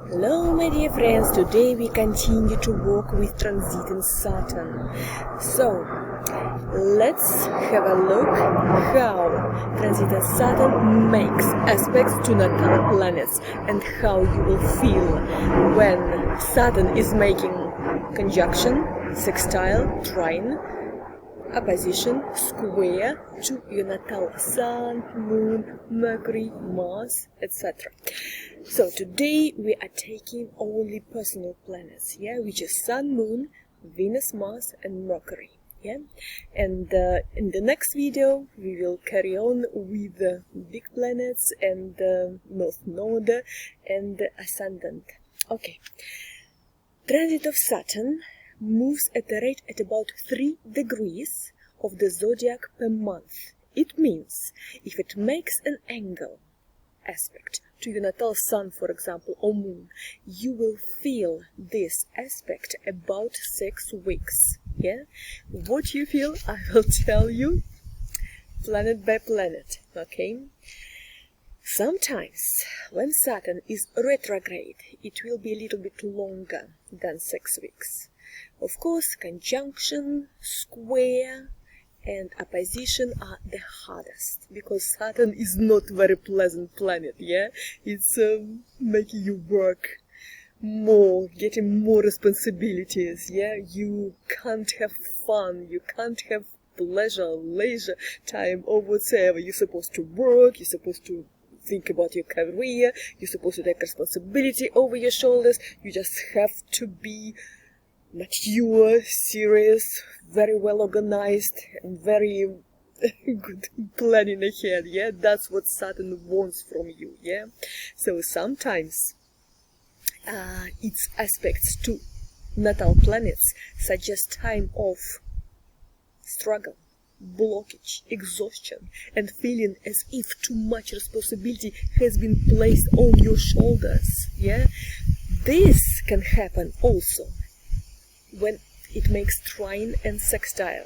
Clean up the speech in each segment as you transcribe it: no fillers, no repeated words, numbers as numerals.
Hello my dear friends, today we continue to work with transiting Saturn. So, let's have a look how transiting Saturn makes aspects to natal planets and how you will feel when Saturn is making conjunction, sextile, trine, opposition, square to your natal Sun, Moon, Mercury, Mars, etc. So today we are taking only personal planets, which is Sun, Moon, Venus, Mars, and Mercury. And in the next video we will carry on with the big planets and North Node and Ascendant. Okay, transit of Saturn moves at a rate at about 3 degrees of the zodiac per month. It means if it makes an angle aspect to your natal Sun, for example, or Moon, you will feel this aspect about 6 weeks. What you feel, I will tell you planet by planet. Okay. Sometimes when Saturn is retrograde, it will be a little bit longer than 6 weeks. Of course, conjunction, square, and opposition are the hardest, because Saturn is not very pleasant planet, It's making you work more, getting more responsibilities, You can't have fun, you can't have pleasure, leisure time, or whatever. You're supposed to work, you're supposed to think about your career, you're supposed to take responsibility over your shoulders. You just have to be mature, serious, very well organized, and very good planning ahead, That's what Saturn wants from you, So sometimes its aspects to natal planets suggest time of struggle, blockage, exhaustion, and feeling as if too much responsibility has been placed on your shoulders, This can happen also when it makes trine and sextile,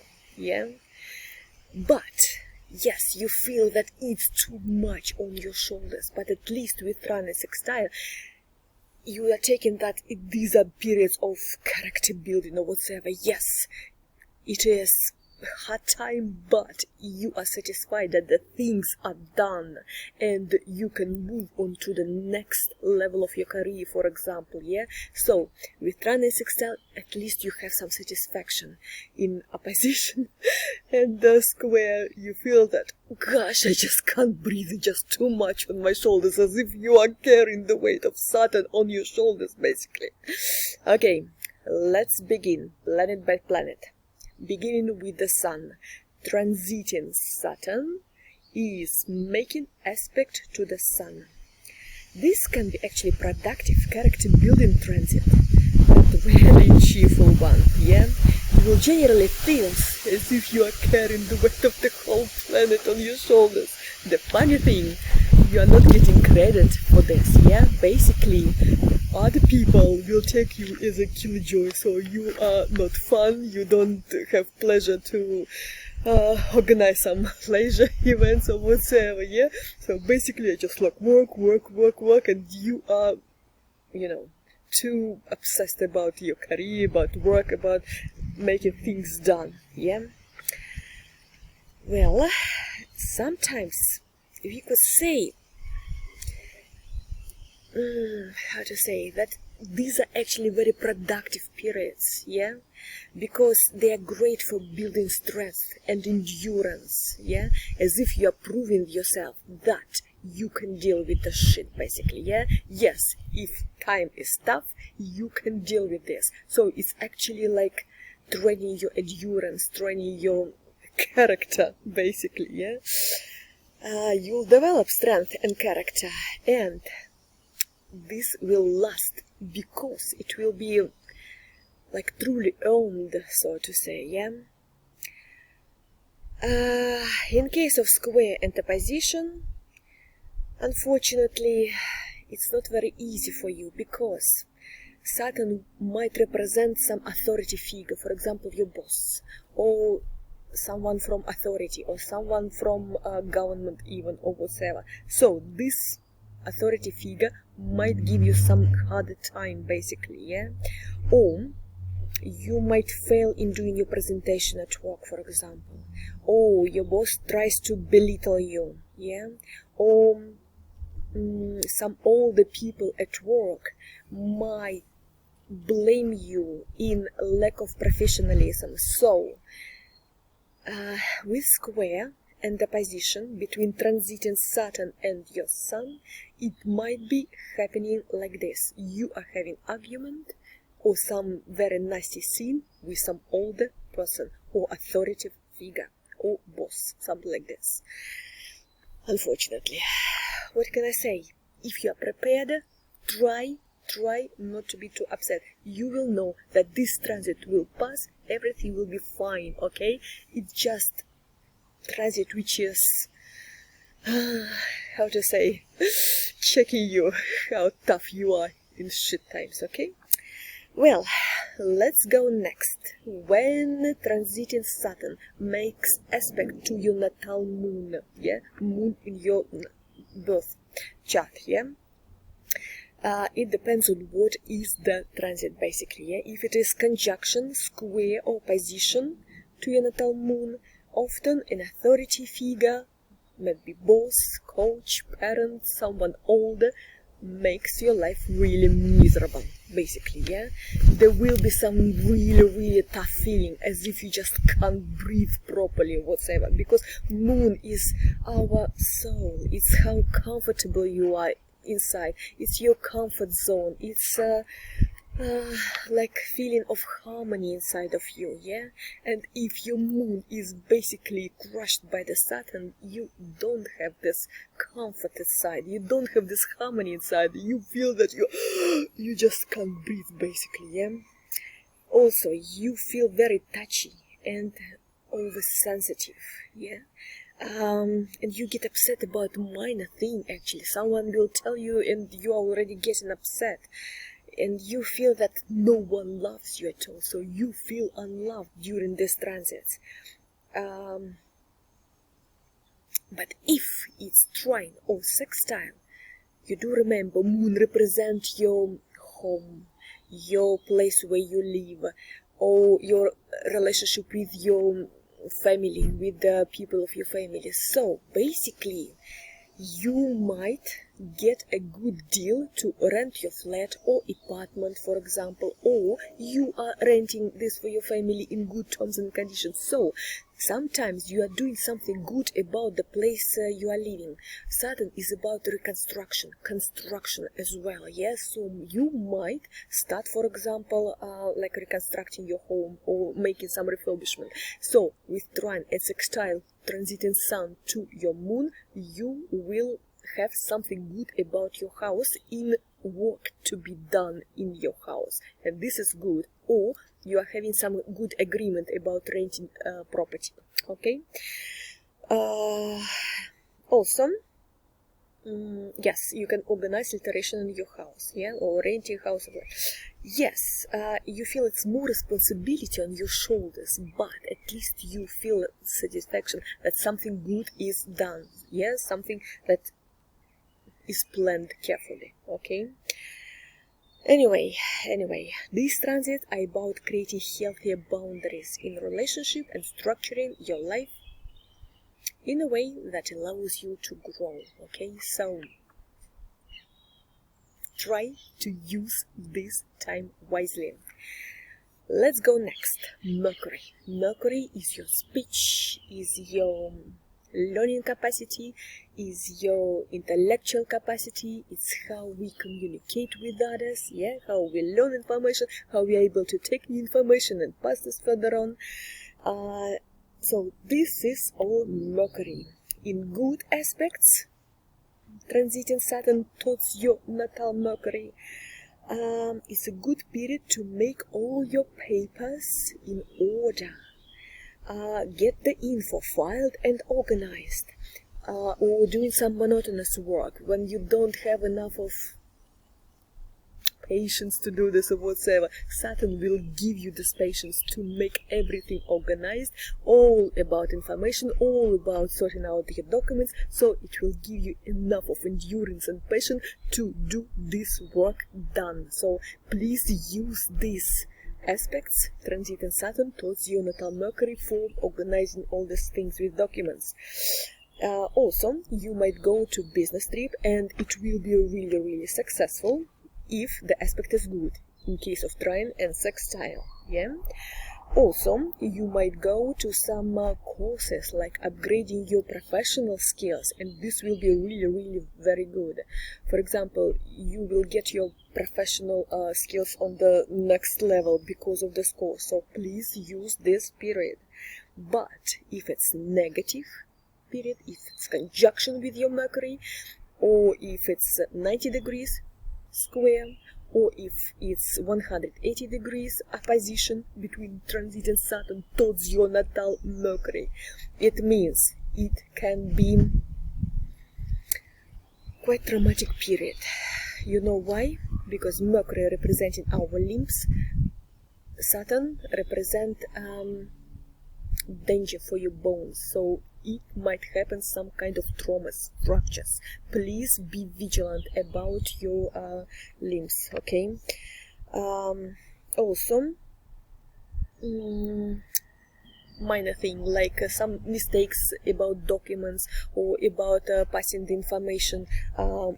But, yes, you feel that it's too much on your shoulders, but at least with trine and sextile, you are taking that these are periods of character building or whatsoever. Yes, it is hard time, but you are satisfied that the things are done and you can move on to the next level of your career, for example, So with trine and sextile, at least you have some satisfaction. In opposition and the square, you feel that, gosh, I just can't breathe, just too much on my shoulders, as if you are carrying the weight of Saturn on your shoulders, basically. Okay, let's begin planet by planet. Beginning with the Sun, transiting Saturn is making aspect to the Sun. This can be actually productive character-building transit, but really cheerful one, You will generally feel as if you are carrying the weight of the whole planet on your shoulders. The funny thing, you are not getting credit for this, Basically, other people will take you as a killjoy, so you are not fun, you don't have pleasure to organize some leisure events or whatever, So basically, I just like work, and you are, too obsessed about your career, about work, about making things done, Well, sometimes we could say, how to say that these are actually very productive periods, because they are great for building strength and endurance, as if you are proving yourself that you can deal with the shit, basically, Yes, if time is tough, you can deal with this. So it's actually like training your endurance, training your character, basically, You'll develop strength and character, and this will last because it will be like truly earned, so to say, In case of square and opposition, unfortunately, it's not very easy for you, because Saturn might represent some authority figure, for example, your boss, or someone from authority, or someone from government even, or whatever. So this authority figure might give you some harder time, basically, yeah? Or you might fail in doing your presentation at work, for example. Or your boss tries to belittle you, yeah? Or some older people at work might blame you in lack of professionalism. So, with square and the position between transiting Saturn and your Sun, it might be happening like this. You are having argument or some very nasty scene with some older person or authoritative figure or boss, something like this. Unfortunately, what can I say? If you are prepared, try not to be too upset. You will know that this transit will pass, everything will be fine, okay? It's just transit which is, how to say, checking you, how tough you are in shit times, okay? Well, let's go next. When transiting Saturn makes aspect to your natal moon, yeah? Moon in your birth chart, yeah? It depends on what is the transit, basically, yeah? If it is conjunction, square, or position to your natal moon, often an authority figure, maybe boss, coach, parent, someone older, makes your life really miserable, basically, yeah? There will be some really tough feeling, as if you just can't breathe properly whatsoever, because moon is our soul. It's how comfortable you are inside. It's your comfort zone. It's like feeling of harmony inside of you, yeah? And if your moon is basically crushed by the Saturn, you don't have this comfort inside, you don't have this harmony inside, you feel that you just can't breathe, basically, yeah? Also, you feel very touchy and oversensitive, yeah? And you get upset about minor thing, actually. Someone will tell you and you are already getting upset. And you feel that no one loves you at all, so you feel unloved during this transit. But if it's trine or sextile, you do remember moon represents your home, your place where you live, or your relationship with your family, with the people of your family. So basically, you might get a good deal to rent your flat or apartment, for example, or you are renting this for your family in good terms and conditions. So sometimes you are doing something good about the place you are living. Saturn is about reconstruction, construction as well, yes? So you might start, for example, like reconstructing your home or making some refurbishment. So with trine and sextile transiting Sun to your moon, you will have something good about your house, in work to be done in your house, and this is good. Or you are having some good agreement about renting property, okay? Also, yes, you can organize alteration in your house, yeah, or renting house. Yes, you feel it's more responsibility on your shoulders, but at least you feel satisfaction that something good is done, yeah, something that is planned carefully, okay? Anyway, these transits are about creating healthier boundaries in relationship and structuring your life in a way that allows you to grow, okay? So try to use this time wisely. Let's go next. Mercury. Mercury is your speech, is your learning capacity, is your intellectual capacity. It's how we communicate with others, yeah, how we learn information, how we are able to take new information and pass this further on. So this is all Mercury. In good aspects, transiting Saturn towards your natal Mercury, it's a good period to make all your papers in order. Get the info filed and organized, or doing some monotonous work when you don't have enough of patience to do this or whatsoever. Saturn will give you this patience to make everything organized, all about information, all about sorting out your documents, so it will give you enough of endurance and patience to do this work done. So please use these aspects, transiting Saturn towards your natal Mercury, for organizing all these things with documents. Also, you might go to business trip and it will be really successful if the aspect is good, in case of trine and sextile. Yeah. Also, you might go to some courses like upgrading your professional skills, and this will be really very good. For example, you will get your professional skills on the next level because of this course, so please use this period. But if it's negative period, if it's conjunction with your Mercury, or if it's 90 degrees square, or if it's 180 degrees opposition between transiting Saturn towards your natal Mercury, it means it can be quite dramatic period. You know why? Because Mercury representing our limbs, Saturn represent danger for your bones, so it might happen some kind of traumas, fractures. Please be vigilant about your limbs, okay? Also, minor thing like some mistakes about documents or about passing the information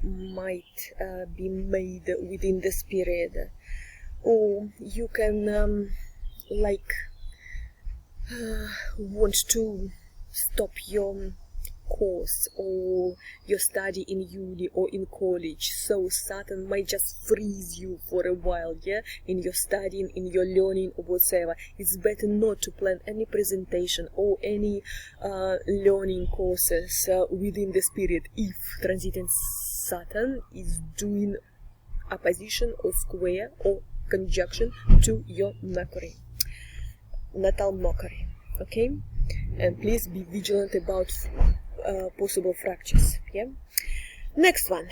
might be made within this period, or you can want to stop your course or your study in uni or in college, so Saturn might just freeze you for a while, yeah, in your studying, in your learning or whatsoever. It's better not to plan any presentation or any learning courses within this period if transiting Saturn is doing opposition or square or conjunction to your Mercury, natal Mercury, okay? And please be vigilant about possible fractures. Yeah. Next one,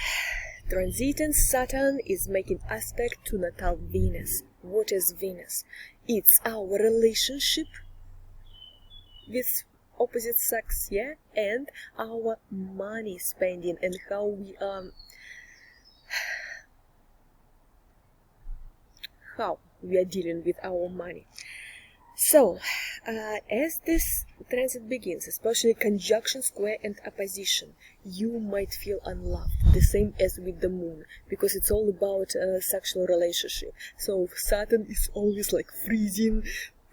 transiting Saturn is making aspect to natal Venus. What is Venus? It's our relationship with opposite sex, yeah, and our money spending and how we are dealing with our money. So, as this transit begins, especially conjunction, square and opposition, you might feel unloved, the same as with the moon, because it's all about sexual relationship. So Saturn is always like freezing,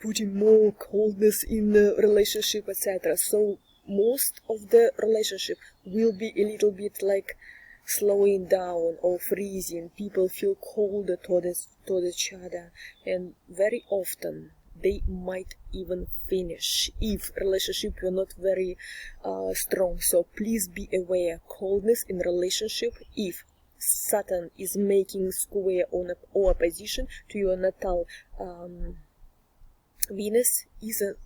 putting more coldness in the relationship, etc. So most of the relationship will be a little bit like slowing down or freezing. People feel colder toward each other, and very often they might even finish if relationship were not very strong. So please be aware, coldness in relationship if Saturn is making square or opposition to your natal Venus is a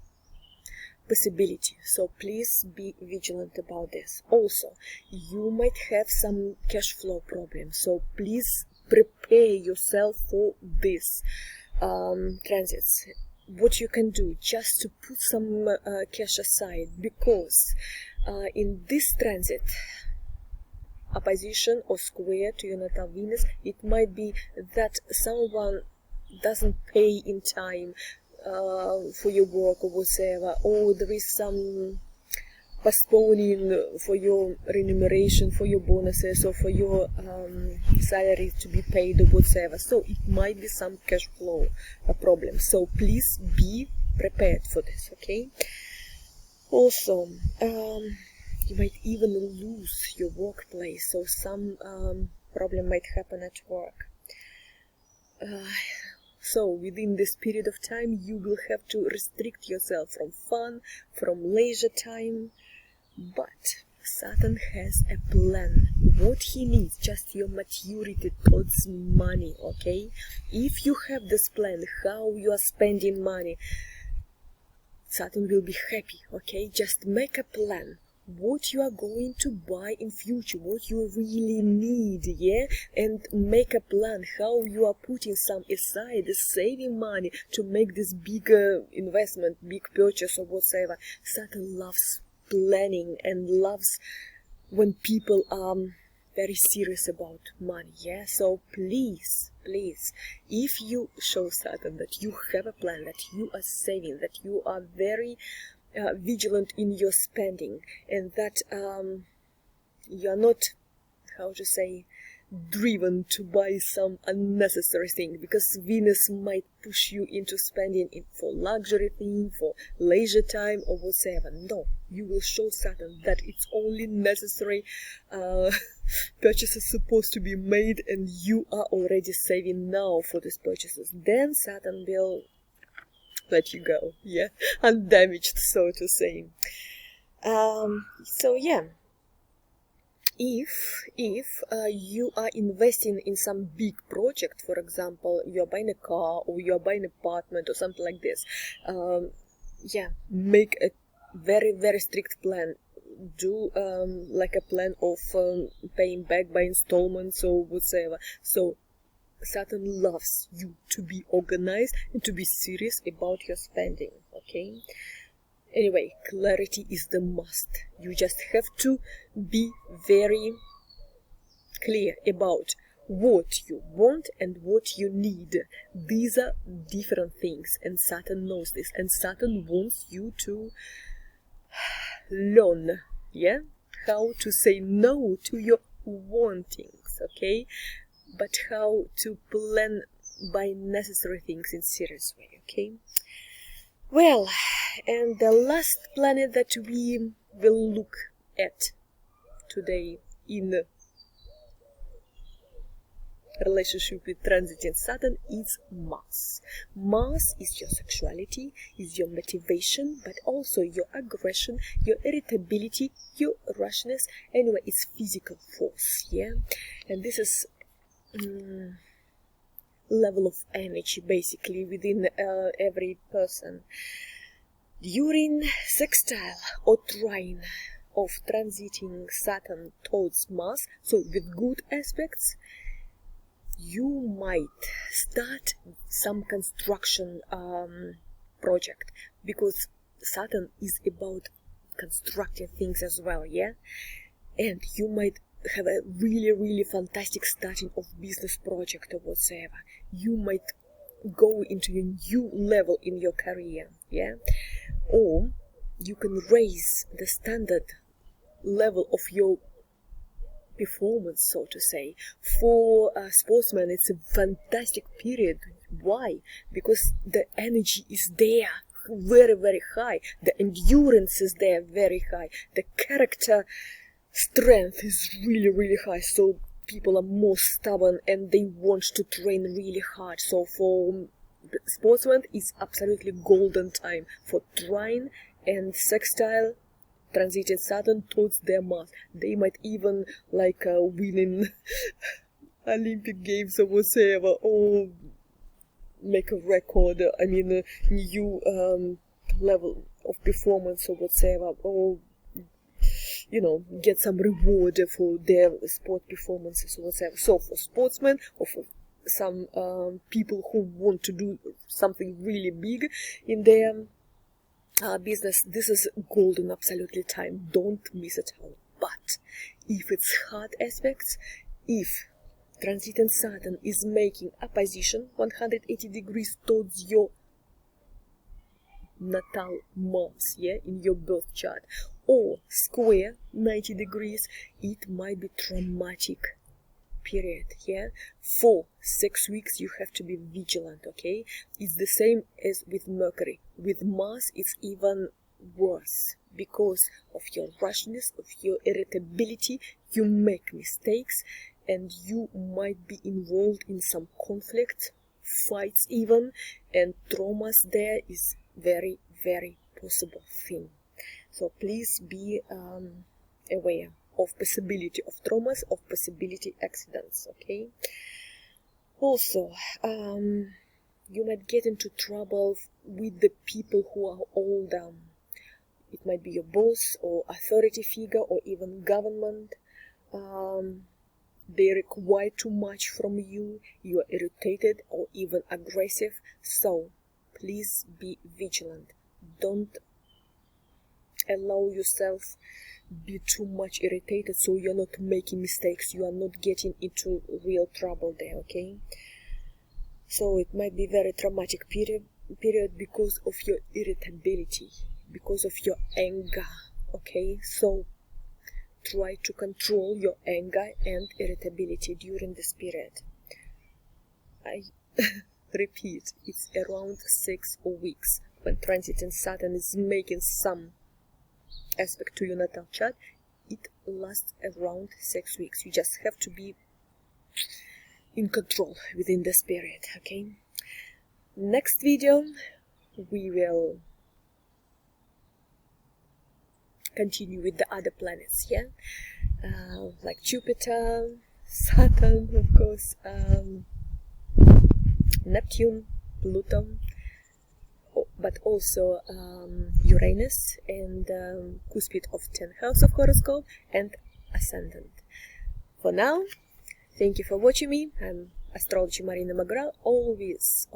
possibility, so please be vigilant about this. Also, you might have some cash flow problems, so please prepare yourself for this transits. What you can do, just to put some cash aside, because in this transit, opposition or square to your natal Venus, it might be that someone doesn't pay in time for your work or whatever, or there is some postponing for your remuneration, for your bonuses, or for your salary to be paid or whatever. So it might be some cash flow problem. So please be prepared for this, okay? Also, you might even lose your workplace, so some problem might happen at work. So within this period of time, you will have to restrict yourself from fun, from leisure time. But Saturn has a plan. What he needs, just your maturity towards money, okay? If you have this plan, how you are spending money, Saturn will be happy, okay? Just make a plan what you are going to buy in future, what you really need, yeah, and make a plan how you are putting some aside, saving money to make this bigger investment, big purchase or whatsoever. Saturn loves planning and loves when people are very serious about money, yeah. So please, if you show Saturn that you have a plan, that you are saving, that you are very vigilant in your spending, and that you are not, how to say, driven to buy some unnecessary thing, because Venus might push you into spending it for luxury thing, for leisure time or whatever. No, you will show Saturn that it's only necessary purchases supposed to be made, and you are already saving now for these purchases. Then Saturn will let you go, yeah, undamaged, so to say. So yeah, if you are investing in some big project, for example, you are buying a car or you are buying an apartment or something like this, yeah, make a very strict plan. Do like a plan of paying back by installments or whatsoever. So Saturn loves you to be organized and to be serious about your spending, okay? Anyway, clarity is the must. You just have to be very clear about what you want and what you need. These are different things, and Saturn knows this, and Saturn wants you to learn, yeah, how to say no to your wantings, okay? But how to plan buy necessary things in serious way, okay? Well, and the last planet that we will look at today in relationship with transiting Saturn is Mars. Mars is your sexuality, is your motivation, but also your aggression, your irritability, your rashness. Anyway, it's physical force, yeah? And this is level of energy basically within every person. During sextile or trine of transiting Saturn towards Mars, so with good aspects, you might start some construction project, because Saturn is about constructing things as well, yeah? And you might have a really fantastic starting of business project or whatsoever. You might go into a new level in your career, yeah? Or you can raise the standard level of your performance, so to say. For sportsmen, it's a fantastic period. Why? Because the energy is there, very high. The endurance is there, very high. The character strength is really high. So people are more stubborn and they want to train really hard. So for sportsmen, it's absolutely golden time for trine and sextile transiting Saturn towards their Mars. They might even like winning Olympic Games or whatever, or make a record, I mean a new level of performance or whatever, or you know, get some reward for their sport performances or whatever. So for sportsmen or for some people who want to do something really big in their business, this is golden absolutely time. Don't miss it out. But if it's hard aspects, if transiting Saturn is making opposition 180 degrees towards your natal Mars, yeah, in your birth chart, or square 90 degrees, it might be traumatic period, yeah? For 6 weeks you have to be vigilant, okay? It's the same as with Mercury. With Mars it's even worse, because of your rashness, of your irritability. You make mistakes and you might be involved in some conflict, fights even, and traumas there is very possible thing. So please be aware of possibility of traumas, of possibility accidents, okay? Also, you might get into trouble with the people who are older. It might be your boss or authority figure or even government. They require too much from you. You are irritated or even aggressive. So please be vigilant. Don't allow yourself be too much irritated, so you're not making mistakes. You are not getting into real trouble there, okay? So it might be very traumatic period because of your irritability, because of your anger, okay? So try to control your anger and irritability during this period. I repeat, it's around 6 weeks when transiting Saturn is making some aspect to your natal chart. It lasts around 6 weeks. You just have to be in control within this period, okay? Next video we will continue with the other planets, yeah, like Jupiter, Saturn, of course, Neptune, Pluto, but also Uranus and cuspid of 10th house of horoscope and ascendant. For now, thank you for watching me. I'm Astrologer Marina McGrath, always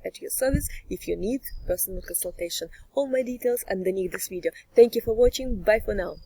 at your service if you need personal consultation. All my details underneath this video. Thank you for watching. Bye for now.